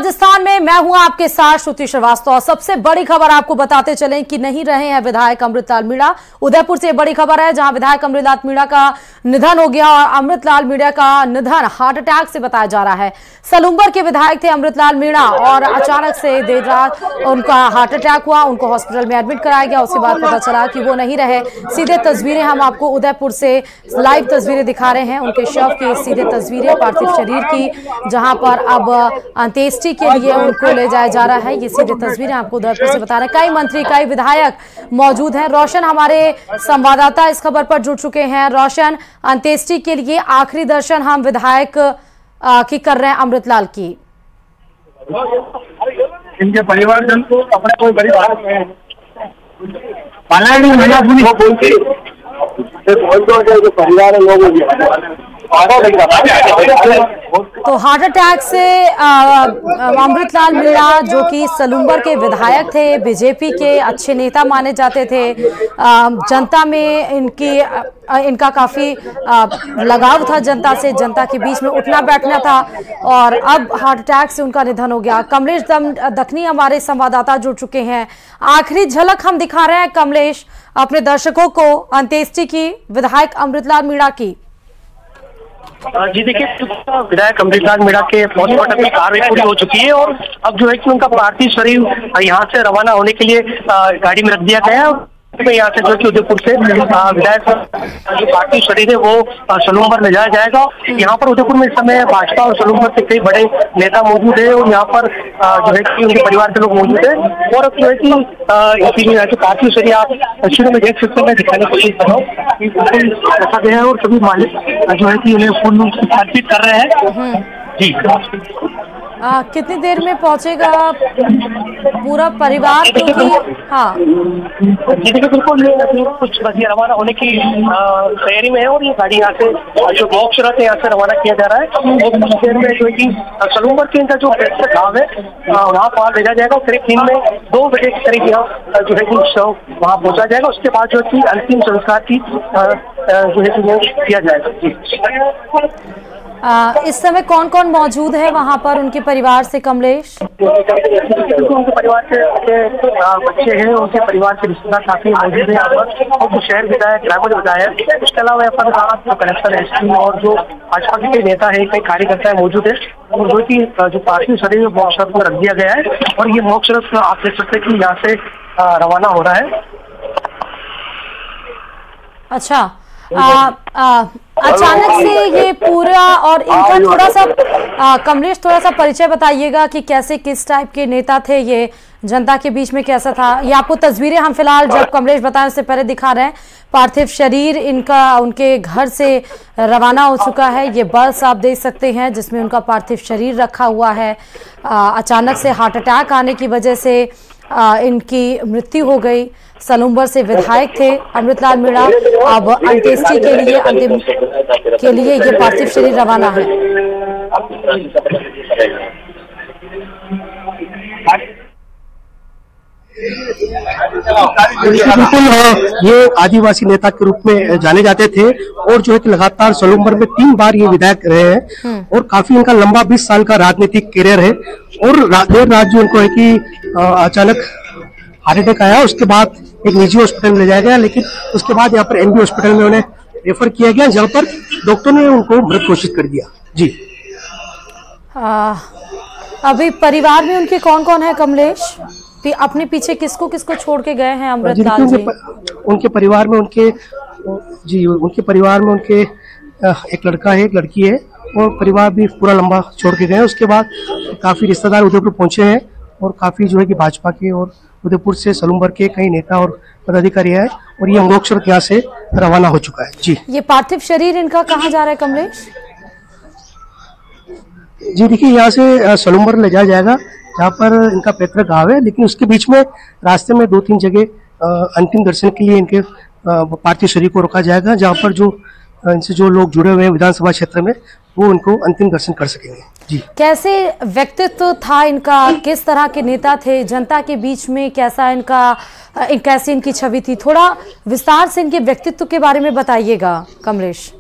राजस्थान में मैं हूं आपके साथ श्रुति श्रीवास्तव। सबसे बड़ी खबर आपको बताते चलें कि नहीं रहे हैं विधायक अमृतलाल मीणा। उदयपुर से बड़ी खबर है जहां विधायक अमृतलाल मीणा का निधन हो गया और अमृतलाल मीणा का निधन हार्ट अटैक से बताया जा रहा है। सलूम्बर के विधायक थे अमृतलाल मीणा और अचानक से देर रात उनका हार्ट अटैक हुआ, उनको हॉस्पिटल में एडमिट कराया गया। उसके बाद पता चला कि वो नहीं रहे। सीधे तस्वीरें हम आपको उदयपुर से लाइव तस्वीरें दिखा रहे हैं, उनके शव की सीधे तस्वीरें पार्थिव शरीर की, जहां पर अब अंत्येष्टि के लिए उनको ले जाया जा रहा है। ये सीधे तस्वीरें आपको उदयपुर से बता रहे हैं। कई मंत्री कई विधायक मौजूद हैं। रोशन हमारे संवाददाता इस खबर पर जुड़ चुके हैं। रोशन, अंत्येष्टि के लिए आखिरी दर्शन हम विधायक की कर रहे हैं अमृतलाल की। इनके परिवारजन को अपने कोई बड़ी बात परिवार लोग तो हार्ट अटैक से अमृतलाल मीणा जो कि सलूम्बर के विधायक थे, बीजेपी के अच्छे नेता माने जाते थे, जनता में इनका काफी लगाव था जनता से, जनता के बीच में उठना बैठना था और अब हार्ट अटैक से उनका निधन हो गया। कमलेश दखनी हमारे संवाददाता जुड़ चुके हैं। आखिरी झलक हम दिखा रहे हैं कमलेश अपने दर्शकों को अंत्येष्टि की विधायक अमृतलाल मीणा की। जी देखिए, विधायक अमृतलाल मीणा के पोस्टमार्टम की कार्रवाई पूरी हो चुकी है और अब जो है कि उनका पार्थिव शरीर यहाँ से रवाना होने के लिए गाड़ी में रख दिया गया है। यहाँ से जो कि उदयपुर से विधायक जो पार्थिव शरीर है वो सलूम्बर ले जाया जाएगा। यहाँ पर उदयपुर में इस समय भाजपा और सलूम्बर से कई बड़े नेता मौजूद है और यहाँ पर जो है कि उनके परिवार के लोग मौजूद है और अब जो है कि पार्थिव शरीर आप शुरू में देख सकते हैं, मैं दिखाने की कोशिश कर रहा हूँ कि बिल्कुल रखा गया है और सभी मालिक जो है कि उन्हें पूर्ण रूप से समर्पित कर रहे हैं। जी कितनी देर में पहुंचेगा पूरा परिवार? हाँ जी देखिए, बिल्कुल कुछ बजे रवाना होने की तैयारी में है और ये गाड़ी यहाँ से जो मोक्ष रथ है यहाँ से रवाना किया जा रहा है और कुछ देर में जो है कि सलूम्बर के इनका जो गाँव है वहाँ पर भेजा जाएगा। करीब 3 में 2 बजे के करीब यहाँ जो है कि शव वहाँ पहुँचा जाएगा। उसके बाद जो है कि अंतिम संस्कार की जो है कि किया जाएगा। जी इस समय कौन कौन मौजूद है वहाँ पर उनके परिवार से कमलेश? उनके परिवार के बच्चे हैं, उनके परिवार के रिश्तेदार काफी मौजूद है यहाँ पर और कुछ शहर विधायक, ग्रामीण विधायक, इसके अलावा यहाँ पर कलेक्टर एसपी और जो भाजपा के कई नेता है, कई कार्यकर्ता मौजूद है और जो कि जो पार्थिव शरीर मोक्ष रथ में रख दिया गया है और ये मोक्ष रथ आप देख सकते हैं कि यहाँ से रवाना हो रहा है। अच्छा, अचानक से ये पूरा और इनका थोड़ा सा कमलेश थोड़ा सा परिचय बताइएगा कि कैसे किस टाइप के नेता थे ये, जनता के बीच में कैसा था। ये आपको तस्वीरें हम फिलहाल जब कमलेश बताएं उससे पहले दिखा रहे हैं। पार्थिव शरीर इनका उनके घर से रवाना हो चुका है। ये बस आप देख सकते हैं जिसमें उनका पार्थिव शरीर रखा हुआ है। अचानक से हार्ट अटैक आने की वजह से इनकी मृत्यु हो गई। सलूम्बर से विधायक थे अमृतलाल मीणा। अब अंत्येष्टि के लिए ये पार्थिव शरीर रवाना है। बिल्कुल ये आदिवासी नेता के रूप में जाने जाते थे और जो है कि लगातार सलूम्बर में 3 बार ये विधायक रहे हैं और काफी इनका लंबा 20 साल का राजनीतिक करियर है और देर रात जो उनको है कि अचानक हार्ट अटैक आया, उसके बाद एक निजी हॉस्पिटल में ले जाया गया, लेकिन उसके बाद यहाँ पर एनबी हॉस्पिटल में उन्हें रेफर किया गया जहाँ पर डॉक्टर ने उनको मृत घोषित कर दिया। जी अभी परिवार में उनके कौन कौन है कमलेश? अपने पीछे किसको किसको छोड़ के गए हैं अमृतलाल जी? उनके परिवार में उनके परिवार में उनके एक लड़का है, एक लड़की है और परिवार भी पूरा लंबा छोड़ के गए। उसके बाद काफी रिश्तेदार उदयपुर पहुंचे हैं और काफी जो है कि भाजपा के और उदयपुर से सलूम्बर के कई नेता और पदाधिकारी है और ये मोक्ष रथ यहाँ से रवाना हो चुका है। जी ये पार्थिव शरीर इनका कहाँ जा रहा है कमलेश? जी देखिए, यहाँ से सलूम्बर ले जाया जाएगा जहाँ पर इनका पैतृक गाँव है, लेकिन उसके बीच में रास्ते में 2-3 जगह अंतिम दर्शन के लिए इनके पार्थिव शरीर को रोका जाएगा, जहाँ पर जो इनसे जो लोग जुड़े हुए हैं विधानसभा क्षेत्र में वो उनको अंतिम दर्शन कर सकेंगे। जी कैसे व्यक्तित्व था इनका, किस तरह के नेता थे, जनता के बीच में कैसी इनकी छवि थी? थोड़ा विस्तार से इनके व्यक्तित्व के बारे में बताइएगा कमलेश।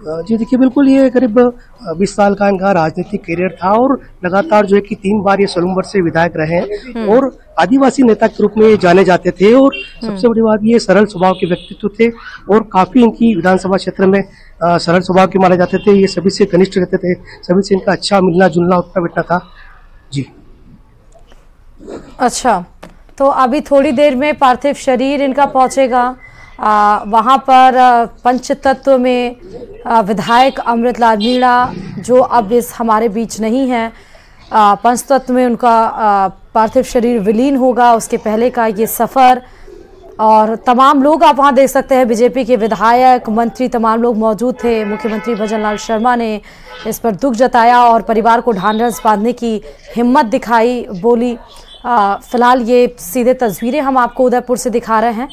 जी देखिए, बिल्कुल ये करीब 20 साल का इनका राजनीतिक करियर था और लगातार जो है कि 3 बार ये सलूमबर से विधायक रहे हैं और आदिवासी नेता के रूप में ये जाने जाते थे और सबसे बड़ी बात ये सरल स्वभाव के व्यक्तित्व थे और काफी इनकी विधानसभा क्षेत्र में सरल स्वभाव के माने जाते थे। ये सभी से घनिष्ठ रहते थे, सभी से इनका अच्छा मिलना जुलना उठना बैठना था। जी अच्छा, तो अभी थोड़ी देर में पार्थिव शरीर इनका पहुंचेगा वहाँ पर पंचतत्व में विधायक अमृतलाल मीणा जो अब इस हमारे बीच नहीं है, पंचतत्व में उनका पार्थिव शरीर विलीन होगा। उसके पहले का ये सफ़र और तमाम लोग आप वहाँ देख सकते हैं, बीजेपी के विधायक मंत्री तमाम लोग मौजूद थे। मुख्यमंत्री भजनलाल शर्मा ने इस पर दुख जताया और परिवार को ढांढस बांधने की हिम्मत दिखाई, बोली। फिलहाल ये सीधे तस्वीरें हम आपको उदयपुर से दिखा रहे हैं।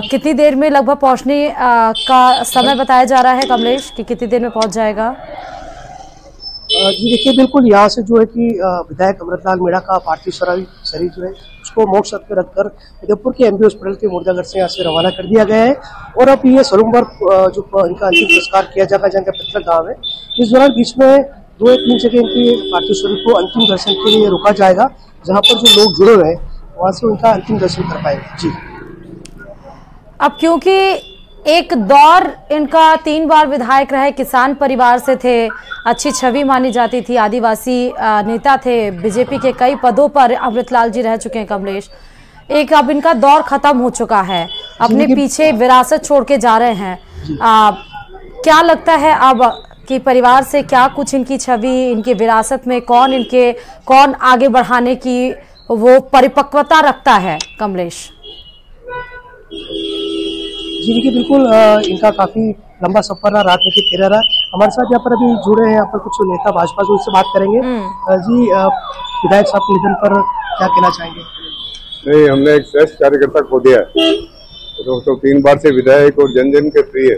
कितनी देर में लगभग पहुंचने का समय बताया जा रहा है कमलेश कि कितनी देर में पहुंच जाएगा? जी देखिए, बिल्कुल यहाँ से जो है कि विधायक अमृतलाल मीणा का पार्थिव शरीर जो है उसको मोक्ष रथ में रखकर उदयपुर के एमबी हॉस्पिटल के मुर्दाघर से यहाँ से रवाना कर दिया गया है और अब ये सलूमबर जो इनका अंतिम संस्कार किया जाएगा जहाँ का पितृ गाँव है। इस दौरान बीच में 2 या 3 जगह इनकी पार्थिव शरीर को अंतिम दर्शन के लिए रोका जाएगा, जहाँ पर जो लोग जुड़े हुए हैं वहाँ से उनका अंतिम दर्शन कर पाएंगे। जी अब क्योंकि एक दौर इनका 3 बार विधायक रहे, किसान परिवार से थे, अच्छी छवि मानी जाती थी, आदिवासी नेता थे, बीजेपी के कई पदों पर अमृतलाल जी रह चुके हैं कमलेश। एक अब इनका दौर खत्म हो चुका है, अपने पीछे विरासत छोड़ के जा रहे हैं। क्या लगता है अब कि परिवार से क्या कुछ इनकी छवि, इनकी विरासत में कौन आगे बढ़ाने की वो परिपक्वता रखता है कमलेश? जी देखिए, बिल्कुल इनका काफी लंबा सफर रहा, राजनीतिक करियर रहा। हमारे साथ यहाँ पर अभी जुड़े हैं यहाँ पर कुछ नेता भाजपा से, उनसे बात करेंगे। जी विधायक साहब के निधन पर क्या कहना चाहेंगे? नहीं, हमने एक श्रेष्ठ कार्यकर्ता खो दिया है तो 3 बार से विधायक और जन जन के प्रिय,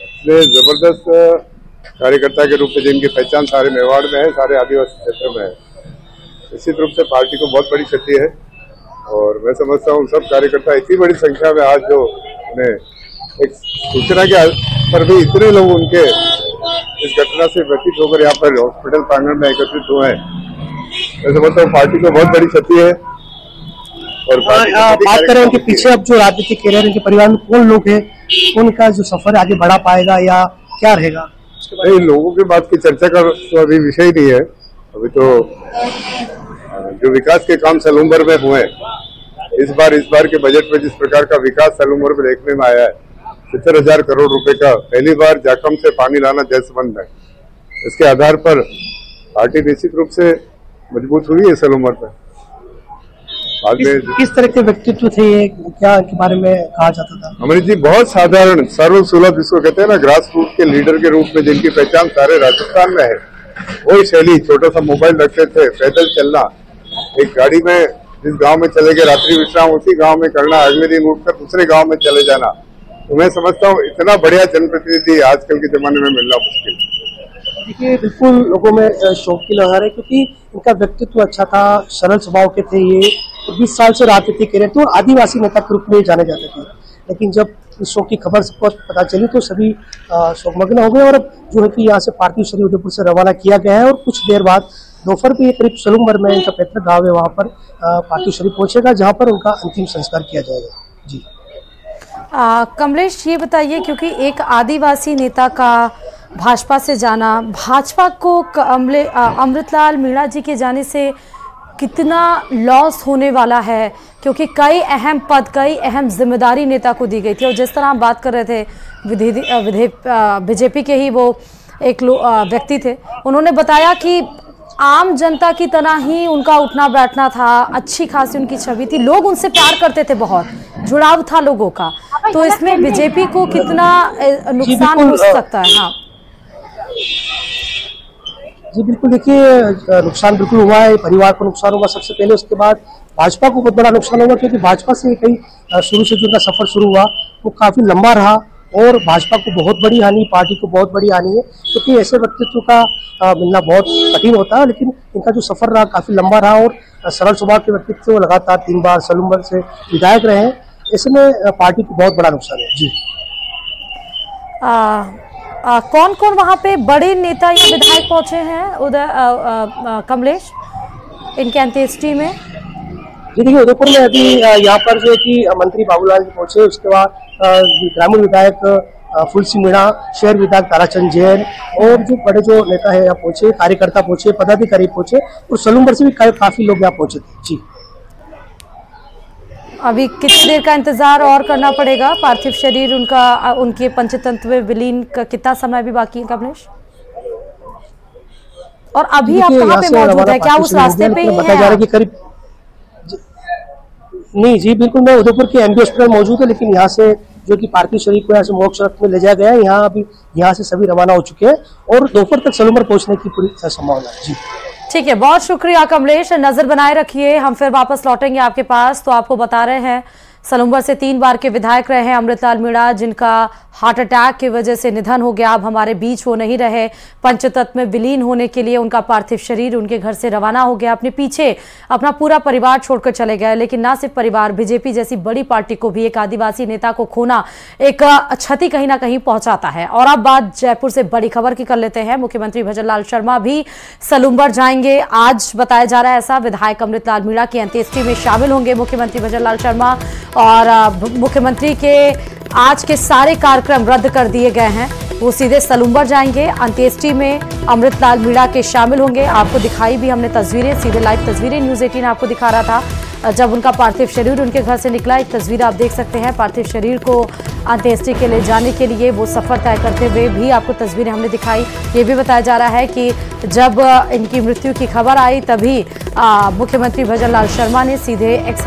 इसलिए जबरदस्त कार्यकर्ता के रूप में जिनकी पहचान सारे मेवाड़ में है, सारे आदिवासी क्षेत्र में है। निश्चित रूप से पार्टी को बहुत बड़ी क्षति है और मैं समझता हूँ सब कार्यकर्ता इतनी बड़ी संख्या में आज जो उन्हें एक सूचना के पर भी इतने लोग उनके इस घटना से व्यतीत होकर यहाँ पर हॉस्पिटल प्रांगण में एकत्रित हुए हैं, मैं समझता हूँ पार्टी को बहुत बड़ी क्षति है। और बात करें उनके पीछे अब जो राजनीतिक करियर, इनके परिवार में कौन लोग हैं, उनका जो सफर आगे बढ़ा पाएगा या क्या रहेगा? नहीं, लोगों की बात की चर्चा का तो अभी विषय नहीं है। अभी तो जो विकास के काम सलूमबर में हुए, इस बार के बजट में जिस प्रकार का विकास सलूमबर में देखने में आया है, 70,000 करोड़ रुपए का पहली बार जाखम से पानी लाना जल संबंध है। इसके आधार पर पार्टी निश्चित रूप से मजबूत हुई है सलूमबर में। बाद में किस तरह के व्यक्तित्व थे ये, क्या इनके बारे में कहा जाता था? अमृत जी बहुत साधारण, सर्वसुलभ, जिसको कहते हैं ना, ग्रास रूट के लीडर के रूप में जिनकी पहचान सारे राजस्थान में है, वही शैली, छोटा सा मोबाइल रखते थे, पैदल चलना, एक गाड़ी में जिस गांव में चले गए रात्रि विश्राम उसी गांव में करना, अगले दिन उठकर दूसरे गांव में चले जाना। तो मैं समझता हूँ इतना बढ़िया जनप्रतिनिधि आजकल के जमाने में मिलना मुश्किल। देखिए, बिल्कुल लोगों में शौक की लहर है क्योंकि इनका व्यक्तित्व अच्छा था, सरल स्वभाव के थे। ये 20 साल से राजनीतिक करियर थे और आदिवासी नेता के रूप में जाने जाते थे, लेकिन जब इस शोक की खबर सबको पता चली तो सभी शोकमग्न हो गए और अब जो है कि यहाँ से पार्थिव शरीर उदयपुर से रवाना किया गया है और कुछ देर बाद दोपहर को ये करीब सलूमबर में इनका पैतृक गाँव है, वहाँ पर पार्थिव शरीर पहुंचेगा जहाँ पर उनका अंतिम संस्कार किया जाएगा। जी कमलेश, ये बताइए, क्योंकि एक आदिवासी नेता का भाजपा से जाना, भाजपा को अमृतलाल मीणा जी के जाने से कितना लॉस होने वाला है, क्योंकि कई अहम पद, कई अहम जिम्मेदारी नेता को दी गई थी। और जिस तरह हम बात कर रहे थे, बीजेपी के ही वो एक व्यक्ति थे, उन्होंने बताया कि आम जनता की तरह ही उनका उठना बैठना था, अच्छी खासी उनकी छवि थी, लोग उनसे प्यार करते थे, बहुत जुड़ाव था लोगों का। तो इसमें बीजेपी को कितना नुकसान हो सकता है? हाँ जी बिल्कुल, देखिए नुकसान बिल्कुल हुआ है, परिवार को नुकसान होगा सबसे पहले, उसके बाद भाजपा को बहुत बड़ा नुकसान होगा क्योंकि भाजपा से कई शुरू से जो उनका सफर शुरू हुआ वो काफी लंबा रहा और भाजपा को बहुत बड़ी हानि, पार्टी को बहुत बड़ी हानि है क्योंकि ऐसे व्यक्तित्व का मिलना बहुत कठिन होता है। लेकिन इनका जो सफर रहा काफी लंबा रहा और सरल स्वभाव के व्यक्तित्व लगातार 3 बार सलूमबर से विधायक रहे हैं, ऐसे में पार्टी को बहुत बड़ा नुकसान है। जी कौन कौन वहां पे बड़े नेता या विधायक पहुंचे हैं उधर कमलेश इनके अंत्येष्टि में? जी देखिए, उदयपुर में अभी यहाँ पर जो है कि मंत्री बाबूलाल जी पहुंचे, उसके बाद ग्रामीण विधायक फूल सिंह मीणा, शहर विधायक ताराचंद जैन और जो बड़े जो नेता है यहाँ पहुंचे, कार्यकर्ता पहुंचे, पदाधिकारी पहुंचे और सलूमबर से भी काफी लोग यहाँ पहुंचे थे। जी अभी कितनी देर का इंतजार और करना पड़ेगा? पार्थिव शरीर उनके पंचतंत्र में विलीन का कितना समय भी बाकी है कमलेश? और अभी आप कहाँ पे मौजूद है? क्या उस रास्ते पे ही बताया जा रहा है कि करीब नहीं जी बिल्कुल, मैं उदयपुर के एमबी हॉस्पिटल मौजूद है, लेकिन यहाँ से जो कि पार्थिव शरीर को यहाँ से मोक्ष रथ में ले जाया गया है, यहाँ अभी यहाँ से सभी रवाना हो चुके हैं और दोपहर तक सलूमबर पहुंचने की पूरी संभावना है। जी ठीक है, बहुत शुक्रिया कमलेश, नजर बनाए रखिए, हम फिर वापस लौटेंगे आपके पास। तो आपको बता रहे हैं सलूमबर से 3 बार के विधायक रहे हैं अमृतलाल मीणा, जिनका हार्ट अटैक की वजह से निधन हो गया। अब हमारे बीच वो नहीं रहे। पंचतत्व में विलीन होने के लिए उनका पार्थिव शरीर उनके घर से रवाना हो गया। अपने पीछे अपना पूरा परिवार छोड़कर चले गए। लेकिन ना सिर्फ परिवार, बीजेपी जैसी बड़ी पार्टी को भी एक आदिवासी नेता को खोना एक क्षति कहीं ना कहीं पहुंचाता है। और अब बात जयपुर से बड़ी खबर की कर लेते हैं। मुख्यमंत्री भजनलाल शर्मा भी सलूमबर जाएंगे। आज बताया जा रहा है ऐसा, विधायक अमृतलाल मीणा की अंत्येष्टि में शामिल होंगे मुख्यमंत्री भजनलाल शर्मा। और मुख्यमंत्री के आज के सारे कार्यक्रम रद्द कर दिए गए हैं। वो सीधे सलूमबर जाएंगे। अंत्येष्टि में अमृतलाल मीणा के शामिल होंगे। आपको दिखाई भी हमने तस्वीरें, सीधे लाइव तस्वीरें न्यूज़ 18 आपको दिखा रहा था जब उनका पार्थिव शरीर उनके घर से निकला। एक तस्वीर आप देख सकते हैं, पार्थिव शरीर को अंत्येष्टि के लिए जाने के लिए वो सफर तय करते हुए भी आपको तस्वीरें हमने दिखाई। ये भी बताया जा रहा है कि जब इनकी मृत्यु की खबर आई तभी मुख्यमंत्री भजनलाल शर्मा ने सीधे एक्स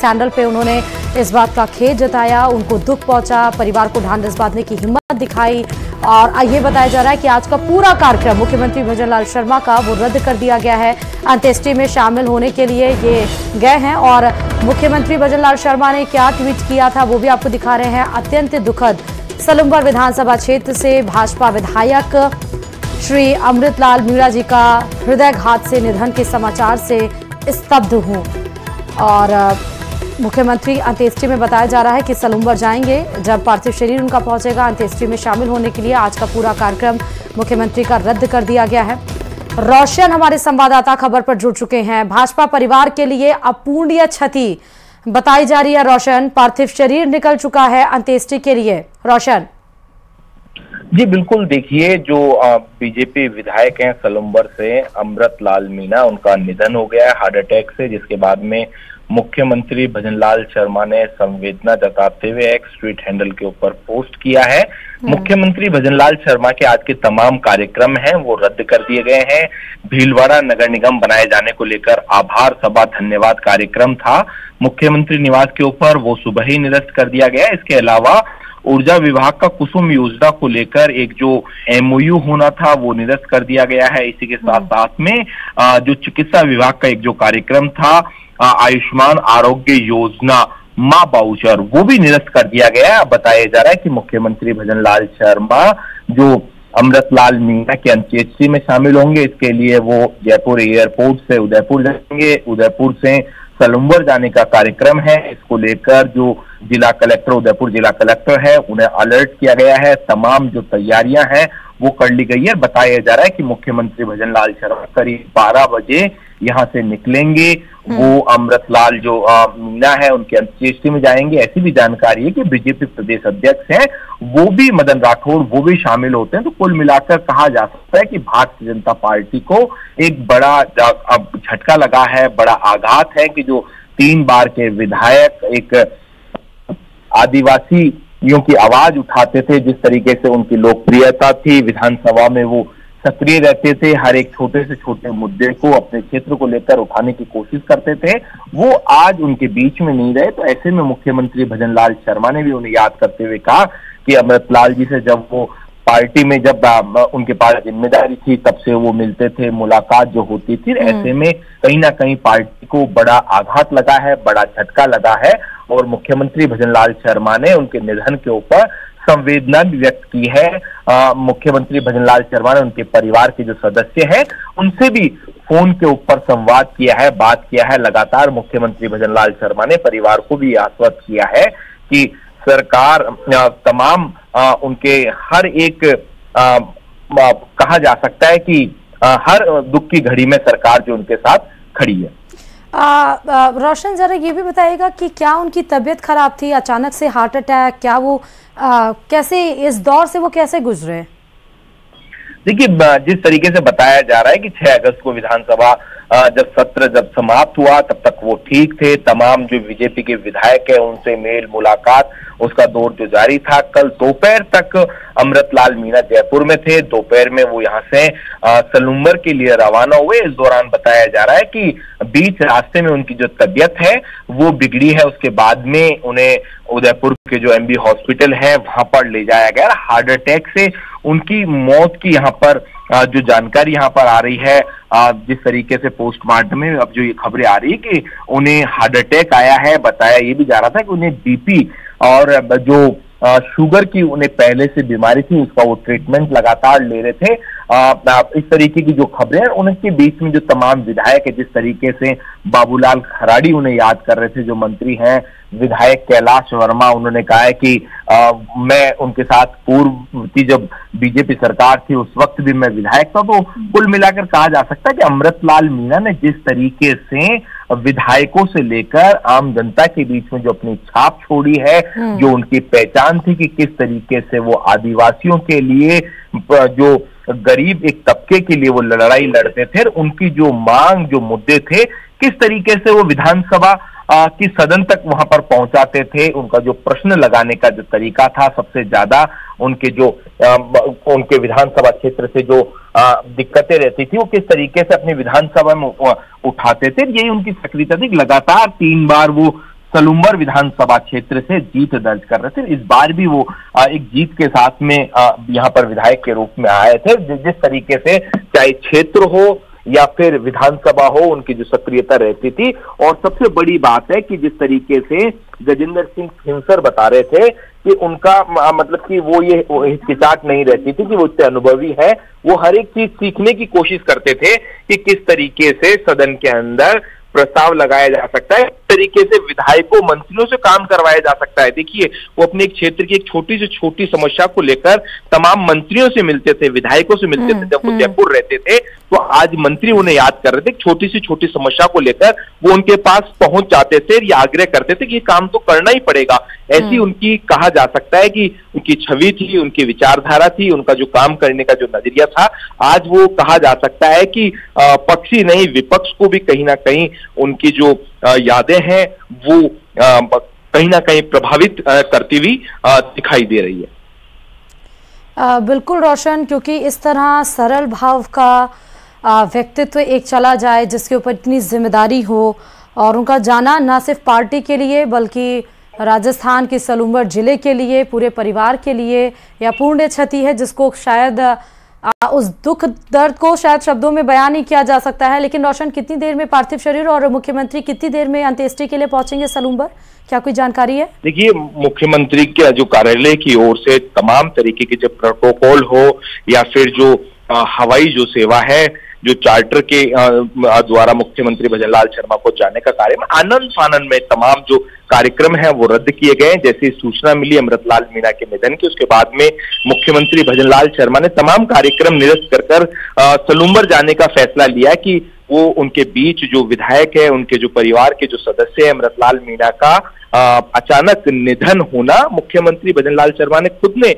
हैंडल पे उन्होंने इस बात का खेद जताया, उनको दुख पहुंचा, परिवार को ढांढस बांधने की हिम्मत दिखाई। और ये बताया जा रहा है कि आज का पूरा कार्यक्रम मुख्यमंत्री भजनलाल शर्मा का वो रद्द कर दिया गया है। अंत्येष्टि में शामिल होने के लिए ये गए हैं। और मुख्यमंत्री भजनलाल शर्मा ने क्या ट्वीट किया था वो भी आपको दिखा रहे हैं। अत्यंत दुखद, सलूमबर विधानसभा क्षेत्र से भाजपा विधायक श्री अमृतलाल मीणा जी का हृदयघात से निधन के समाचार से स्तब्ध हूँ। और मुख्यमंत्री अंत्येष्टि में बताया जा रहा है कि सलूमबर जाएंगे। जब पार्थिव शरीर उनका पहुंचेगा अंत्येष्टि में शामिल होने के लिए आज का पूरा कार्यक्रम मुख्यमंत्री का रद्द कर दिया गया है। रोशन हमारे संवाददाता खबर पर जुड़ चुके हैं। भाजपा परिवार के लिए अपूरणीय क्षति बताई जा रही है। रोशन, पार्थिव शरीर निकल चुका है अंत्येष्टि के लिए। रोशन जी बिल्कुल, देखिए जो बीजेपी विधायक हैं सलूमबर से अमृतलाल मीणा, उनका निधन हो गया है हार्ट अटैक से, जिसके बाद में मुख्यमंत्री भजनलाल शर्मा ने संवेदना जताते हुए एक्स ट्वीट हैंडल के ऊपर पोस्ट किया है। मुख्यमंत्री भजनलाल शर्मा के आज के तमाम कार्यक्रम हैं वो रद्द कर दिए गए हैं। भीलवाड़ा नगर निगम बनाए जाने को लेकर आभार सभा धन्यवाद कार्यक्रम था मुख्यमंत्री निवास के ऊपर, वो सुबह ही निरस्त कर दिया गया। इसके अलावा ऊर्जा विभाग का कुसुम योजना को लेकर एक जो MOU होना था वो निरस्त कर दिया गया है। इसी के साथ साथ में जो चिकित्सा विभाग का एक जो कार्यक्रम था आयुष्मान आरोग्य योजना माँ बाउचर, वो भी निरस्त कर दिया गया है। बताया जा रहा है कि मुख्यमंत्री भजनलाल शर्मा जो अमृतलाल मीणा के अंत्येष्टि में शामिल होंगे, इसके लिए वो जयपुर एयरपोर्ट से उदयपुर जाएंगे। उदयपुर से सलूमबर जाने का कार्यक्रम है। इसको लेकर जो जिला कलेक्टर, उदयपुर जिला कलेक्टर है, उन्हें अलर्ट किया गया है। तमाम जो तैयारियां हैं वो कर ली गई है। बताया जा रहा है कि मुख्यमंत्री भजनलाल शर्मा करीब 12 बजे यहाँ से निकलेंगे। वो अमृतलाल जो मीणा है उनके अंत्येष्टि में जाएंगे। ऐसी भी जानकारी है कि बीजेपी प्रदेश अध्यक्ष हैं वो भी, मदन राठौड़, वो भी शामिल होते हैं। तो कुल मिलाकर कहा जा सकता है कि भारतीय जनता पार्टी को एक बड़ा अब झटका लगा है, बड़ा आघात है कि जो 3 बार के विधायक एक आदिवासियों की आवाज उठाते थे, जिस तरीके से उनकी लोकप्रियता थी, विधानसभा में वो सक्रिय रहते थे, हर एक छोटे से छोटे मुद्दे को अपने क्षेत्र को लेकर उठाने की कोशिश करते थे, वो आज उनके बीच में नहीं रहे। तो ऐसे में मुख्यमंत्री भजनलाल शर्मा ने भी उन्हें याद करते हुए कहा कि अमृतलाल जी से जब वो पार्टी में जब उनके पास जिम्मेदारी थी तब से वो मिलते थे, मुलाकात जो होती थी। ऐसे में कहीं ना कहीं पार्टी को बड़ा आघात लगा है, बड़ा झटका लगा है और मुख्यमंत्री भजनलाल शर्मा ने उनके निधन के ऊपर संवेदना व्यक्त की है। मुख्यमंत्री भजनलाल शर्मा ने उनके परिवार के जो सदस्य हैं उनसे भी फोन के ऊपर संवाद किया है, बात किया है। लगातार मुख्यमंत्री भजनलाल शर्मा ने परिवार को भी आश्वस्त किया है कि सरकार तमाम उनके हर एक कहा जा सकता है कि हर दुख की घड़ी में सरकार जो उनके साथ खड़ी है। रोशन, जरा ये भी बताइएगा कि क्या उनकी तबीयत खराब थी, अचानक से हार्ट अटैक, क्या वो कैसे इस दौर से वो कैसे गुजरे? देखिए, जिस तरीके से बताया जा रहा है कि 6 अगस्त को विधानसभा जब सत्र समाप्त हुआ तब तक वो ठीक थे। तमाम जो बीजेपी के विधायक है उनसे मेल मुलाकात उसका दौर जो जारी था। कल दोपहर तक अमृतलाल मीणा जयपुर में थे। दोपहर में वो यहाँ से सलूम्बर के लिए रवाना हुए। इस दौरान बताया जा रहा है कि बीच रास्ते में उनकी जो तबीयत है वो बिगड़ी है। उसके बाद में उन्हें उदयपुर के जो एमबी हॉस्पिटल है वहां पर ले जाया गया। हार्ट अटैक से उनकी मौत की यहाँ पर जो जानकारी यहाँ पर आ रही है, जिस तरीके से पोस्टमार्टम में अब जो ये खबरें आ रही है कि उन्हें हार्ट अटैक आया है। बताया ये भी जा रहा था कि उन्हें बीपी और जो शुगर की उन्हें पहले से बीमारी थी उसका वो ट्रीटमेंट लगातार ले रहे थे। इस तरीके की जो खबरें हैं उनके बीच में जो तमाम विधायक है, जिस तरीके से बाबूलाल खराड़ी उन्हें याद कर रहे थे, जो मंत्री हैं विधायक कैलाश वर्मा, उन्होंने कहा है कि मैं उनके साथ पूर्व की जब बीजेपी सरकार थी उस वक्त भी मैं विधायक था। तो कुल मिलाकर कहा जा सकता है कि अमृतलाल मीणा ने जिस तरीके से विधायकों से लेकर आम जनता के बीच में जो अपनी छाप छोड़ी है, जो उनकी पहचान थी कि किस तरीके से वो आदिवासियों के लिए, जो गरीब एक तबके के लिए वो लड़ाई लड़ते थे, उनकी जो मांग, जो मुद्दे थे, किस तरीके से वो विधानसभा की सदन तक वहां पर पहुंचाते थे। उनका जो प्रश्न लगाने का जो तरीका था, सबसे ज्यादा उनके जो उनके विधानसभा क्षेत्र से जो दिक्कतें रहती थी वो किस तरीके से अपनी विधानसभा में उठाते थे, यही उनकी सक्रियता थी। लगातार 3 बार वो सलूम्बर विधानसभा क्षेत्र से जीत दर्ज कर रहे थे। इस बार भी वो एक जीत के साथ में यहाँ पर विधायक के रूप में आए थे। जिस तरीके से चाहे क्षेत्र हो या फिर विधानसभा हो, उनकी जो सक्रियता रहती थी। और सबसे बड़ी बात है कि जिस तरीके से गजेंद्र सिंह खिंसर बता रहे थे कि उनका मतलब कि वो ये हिचकिचाहट नहीं रहती थी कि वो इतने अनुभवी है, वो हर एक चीज सीखने की कोशिश करते थे कि किस तरीके से सदन के अंदर प्रस्ताव लगाया जा सकता है, तरीके से विधायकों मंत्रियों से काम करवाया जा सकता है। देखिए, वो अपने एक क्षेत्र की एक छोटी से छोटी समस्या को लेकर तमाम मंत्रियों से मिलते थे, विधायकों से मिलते थे। जब वो जयपुर रहते थे तो आज मंत्री उन्हें याद कर रहे थे, छोटी से छोटी समस्या को लेकर वो उनके पास पहुंच जाते थे या आग्रह करते थे कि ये काम तो करना ही पड़ेगा। ऐसी उनकी कहा जा सकता है कि उनकी छवि थी, उनकी विचारधारा थी, उनका जो काम करने का जो नजरिया था। आज वो कहा जा सकता है कि पक्षी नहीं विपक्ष को भी कहीं ना कहीं उनकी जो यादें हैं वो कहीं ना कहीं प्रभावित करती हुई दिखाई दे रही है। बिल्कुल रोशन, क्योंकि इस तरह सरल भाव का व्यक्तित्व एक चला जाए जिसके ऊपर इतनी जिम्मेदारी हो, और उनका जाना न सिर्फ पार्टी के लिए बल्कि राजस्थान के सलूम्बर जिले के लिए, पूरे परिवार के लिए या पूर्ण क्षति है जिसको शायद उस दुख दर्द को शायद शब्दों में बयान नहीं किया जा सकता है। लेकिन रोशन, कितनी देर में पार्थिव शरीर और मुख्यमंत्री कितनी देर में अंत्येष्टि के लिए पहुंचेंगे सलूम्बर, क्या कोई जानकारी है? देखिए, मुख्यमंत्री के जो कार्यालय की ओर से तमाम तरीके के जो प्रोटोकॉल हो या फिर जो हवाई जो सेवा है, जो चार्टर के द्वारा मुख्यमंत्री भजनलाल शर्मा को जाने का कार्य में आनंद फानंद में तमाम जो कार्यक्रम है वो रद्द किए गए। जैसे सूचना मिली अमृतलाल मीणा के निधन की, उसके बाद में मुख्यमंत्री भजनलाल शर्मा ने तमाम कार्यक्रम निरस्त कर सलूम्बर जाने का फैसला लिया कि वो उनके बीच जो विधायक है, उनके जो परिवार के जो सदस्य है, अमृतलाल मीणा का अचानक निधन होना, मुख्यमंत्री भजनलाल शर्मा ने खुद ने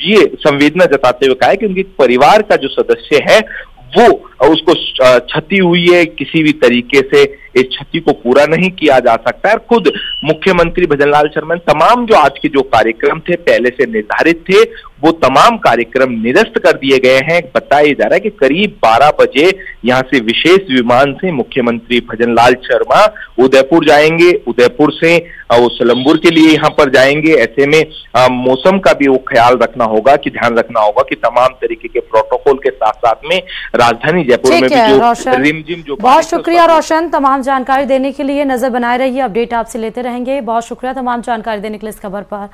ये संवेदना जताते हुए कहा है कि उनके परिवार का जो सदस्य है वो उसको क्षति हुई है, किसी भी तरीके से इस क्षति को पूरा नहीं किया जा सकता है। खुद मुख्यमंत्री भजनलाल शर्मा ने तमाम जो आज के जो कार्यक्रम थे पहले से निर्धारित थे वो तमाम कार्यक्रम निरस्त कर दिए गए हैं। बताया जा रहा है कि करीब 12 बजे यहाँ से विशेष विमान से मुख्यमंत्री भजनलाल शर्मा उदयपुर जाएंगे, उदयपुर से वो सलूम्बर के लिए यहाँ पर जाएंगे। ऐसे में मौसम का भी वो ख्याल रखना होगा, कि ध्यान रखना होगा कि तमाम तरीके के प्रोटोकॉल के साथ साथ में राजधानी जयपुर में भी जो रिमझिम जो। बहुत शुक्रिया रोशन, तमाम जानकारी देने के लिए। नजर बनाए रहिए, अपडेट आपसे लेते रहेंगे। बहुत शुक्रिया तमाम जानकारी देने के लिए इस खबर पर।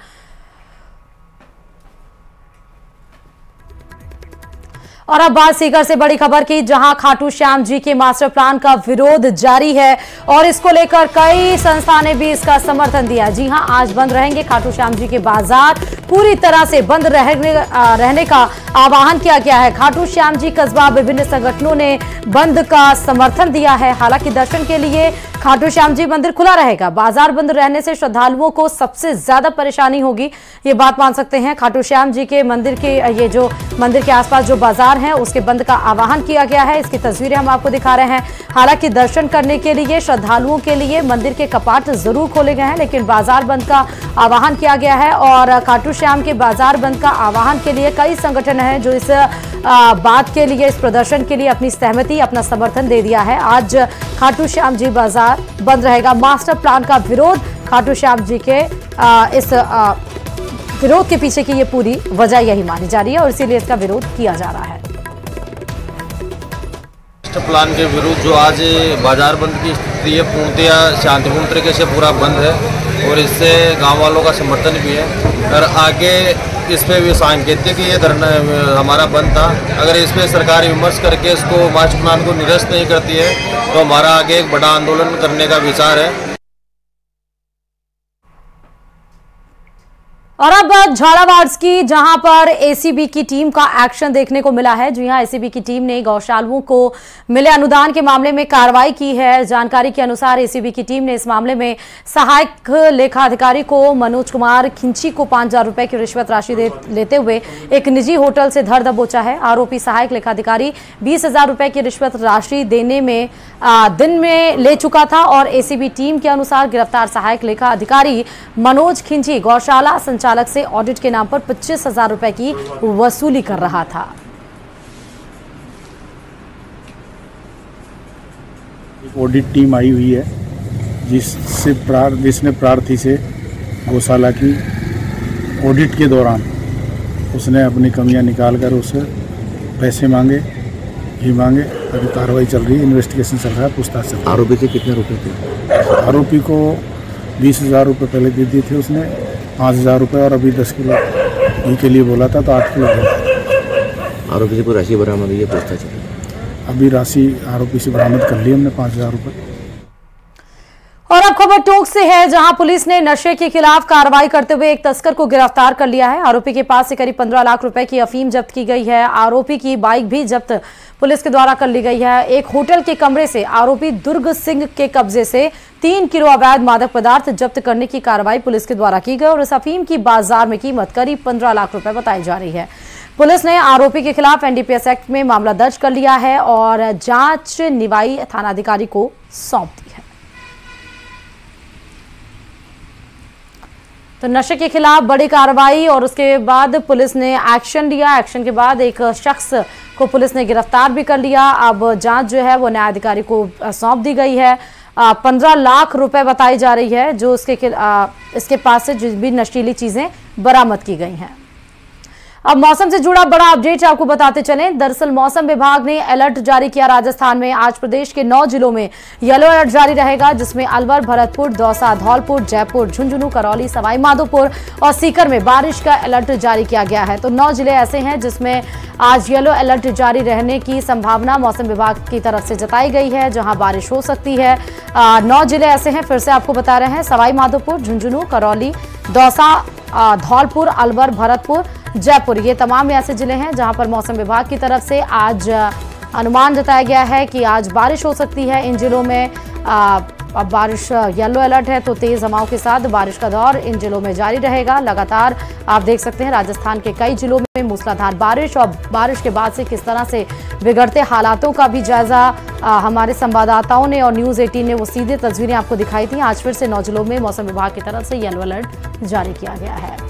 और अब बात सीकर से बड़ी खबर की, जहां खाटू श्याम जी के मास्टर प्लान का विरोध जारी है और इसको लेकर कई संस्था ने भी इसका समर्थन दिया। जी हां, आज बंद रहेंगे खाटू श्याम जी के बाजार, पूरी तरह से बंद रहने का आह्वान किया गया है। खाटू श्याम जी कस्बा विभिन्न संगठनों ने बंद का समर्थन दिया है। हालांकि दर्शन के लिए खाटू श्याम जी मंदिर खुला रहेगा, बाजार बंद रहने से श्रद्धालुओं को सबसे ज्यादा परेशानी होगी, ये बात मान सकते हैं। खाटू श्याम जी के मंदिर के ये जो मंदिर के आसपास जो बाजार हैं उसके बंद का आह्वान किया गया है। इसकी तस्वीरें हम आपको दिखा रहे हैं। हालांकि दर्शन करने के लिए श्रद्धालुओं के लिए मंदिर के कपाट जरूर खोले गए हैं, लेकिन बाजार बंद का आह्वान किया गया है। और खाटू श्याम के बाजार बंद का आह्वान के लिए कई संगठन हैं जो इस बात के लिए, इस प्रदर्शन के लिए अपनी सहमति, अपना समर्थन दे दिया है। आज खाटू श्याम जी बाजार बंद रहेगा। मास्टर प्लान का विरोध, खाटू श्याम जी के इस विरोध के पीछे की ये पूरी वजह यही मानी जा रही है और इसीलिए इसका विरोध किया जा रहा है। मास्टर प्लान के विरुद्ध जो आज बाजार बंद की स्थिति है, पूर्णतः शांतिपूर्ण तरीके से पूरा बंद है और इससे गांव वालों का समर्थन भी है। और आगे इस पे भी सांकेतिक ये धरना हमारा बंद था, अगर इस पे सरकार विमर्श करके इसको मास्टर प्लान को निरस्त नहीं करती है तो हमारा आगे एक बड़ा आंदोलन करने का विचार है। और अब झालावाड़ की, जहां पर एसीबी की टीम का एक्शन देखने को मिला है। जी हां, एसीबी की टीम ने गौशालाओं को मिले अनुदान के मामले में कार्रवाई की है। जानकारी के अनुसार एसीबी की टीम ने इस मामले में सहायक लेखाधिकारी को मनोज कुमार खिंची को 5,000 रुपए की रिश्वत राशि लेते हुए एक निजी होटल से धर दबोचा है। आरोपी सहायक लेखाधिकारी 20,000 रुपए की रिश्वत राशि देने में दिन में ले चुका था और एसीबी टीम के अनुसार गिरफ्तार सहायक लेखाधिकारी मनोज खिंची गौशाला संचालक से ऑडिट के नाम पर 25,000 रुपए की वसूली कर रहा था। एक ऑडिट टीम आई हुई है जिसने प्रार्थी से गौशाला की ऑडिट के दौरान उसने अपनी कमियां निकालकर उसे पैसे मांगे, ही मांगे। अभी कार्रवाई चल रही है, इन्वेस्टिगेशन चल रहा है, पूछताछ चल रही है। आरोपी के कितने रुपए थे? आरोपी को 20,000 रुपये पहले दे दिए थे उसने, 5,000 रुपये और अभी 10 किलो घी के लिए बोला था तो 8 किलो। आरोपी से कोई राशि बरामद हुई है, पूछताछ चल रही है। अभी राशि आरोपी से बरामद कर ली हमने 5,000 रुपये। और अब खबर टोंक से है, जहां पुलिस ने नशे के खिलाफ कार्रवाई करते हुए एक तस्कर को गिरफ्तार कर लिया है। आरोपी के पास से करीब 15 लाख रुपए की अफीम जब्त की गई है। आरोपी की बाइक भी जब्त पुलिस के द्वारा कर ली गई है। एक होटल के कमरे से आरोपी दुर्ग सिंह के कब्जे से 3 किलो अवैध मादक पदार्थ जब्त करने की कार्रवाई पुलिस के द्वारा की गई और इस अफीम की बाजार में कीमत करीब 15 लाख रुपए बताई जा रही है। पुलिस ने आरोपी के खिलाफ एनडीपीएस एक्ट में मामला दर्ज कर लिया है और जांच निवाई थानाधिकारी को सौंप दी है। तो नशे के खिलाफ बड़ी कार्रवाई और उसके बाद पुलिस ने एक्शन लिया। एक्शन के बाद एक शख्स को पुलिस ने गिरफ्तार भी कर लिया। अब जांच जो है वो न्यायाधिकारी को सौंप दी गई है। 15 लाख रुपए बताई जा रही है जो इसके पास से जो भी नशीली चीजें बरामद की गई हैं। अब मौसम से जुड़ा बड़ा अपडेट आपको बताते चलें। दरअसल मौसम विभाग ने अलर्ट जारी किया राजस्थान में। आज प्रदेश के 9 जिलों में येलो अलर्ट जारी रहेगा, जिसमें अलवर, भरतपुर, दौसा, धौलपुर, जयपुर, झुंझुनू, करौली, सवाई माधोपुर और सीकर में बारिश का अलर्ट जारी किया गया है। तो 9 जिले ऐसे हैं जिसमें आज येलो अलर्ट जारी रहने की संभावना मौसम विभाग की तरफ से जताई गई है, जहां बारिश हो सकती है। 9 जिले ऐसे हैं, फिर से आपको बता रहे हैं, सवाई माधोपुर, झुंझुनू, करौली, दौसा, धौलपुर, अलवर, भरतपुर, जयपुर, ये तमाम ऐसे जिले हैं जहां पर मौसम विभाग की तरफ से आज अनुमान जताया गया है कि आज बारिश हो सकती है। इन जिलों में अब बारिश येलो अलर्ट है तो तेज हवाओं के साथ बारिश का दौर इन जिलों में जारी रहेगा। लगातार आप देख सकते हैं राजस्थान के कई जिलों में मूसलाधार बारिश और बारिश के बाद से किस तरह से बिगड़ते हालातों का भी जायजा हमारे संवाददाताओं ने और न्यूज़ 18 ने वो सीधे तस्वीरें आपको दिखाई थी। आज फिर से 9 जिलों में मौसम विभाग की तरफ से येलो अलर्ट जारी किया गया है।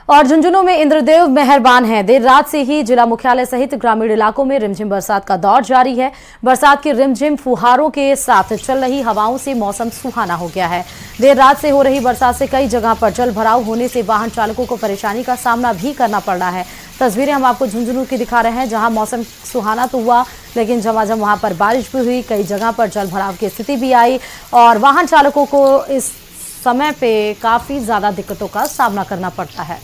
और झुंझुनू में इंद्रदेव मेहरबान है। देर रात से ही जिला मुख्यालय सहित ग्रामीण इलाकों में रिमझिम बरसात का दौर जारी है। बरसात की रिमझिम फुहारों के साथ चल रही हवाओं से मौसम सुहाना हो गया है। देर रात से हो रही बरसात से कई जगह पर जल भराव होने से वाहन चालकों को परेशानी का सामना भी करना पड़ रहा है। तस्वीरें हम आपको झुंझुनू की दिखा रहे हैं, जहां मौसम सुहाना तो हुआ लेकिन झमाझम वहां पर बारिश भी हुई। कई जगह पर जल भराव की स्थिति भी आई और वाहन चालकों को इस समय पे काफी ज्यादा दिक्कतों का सामना करना पड़ता है।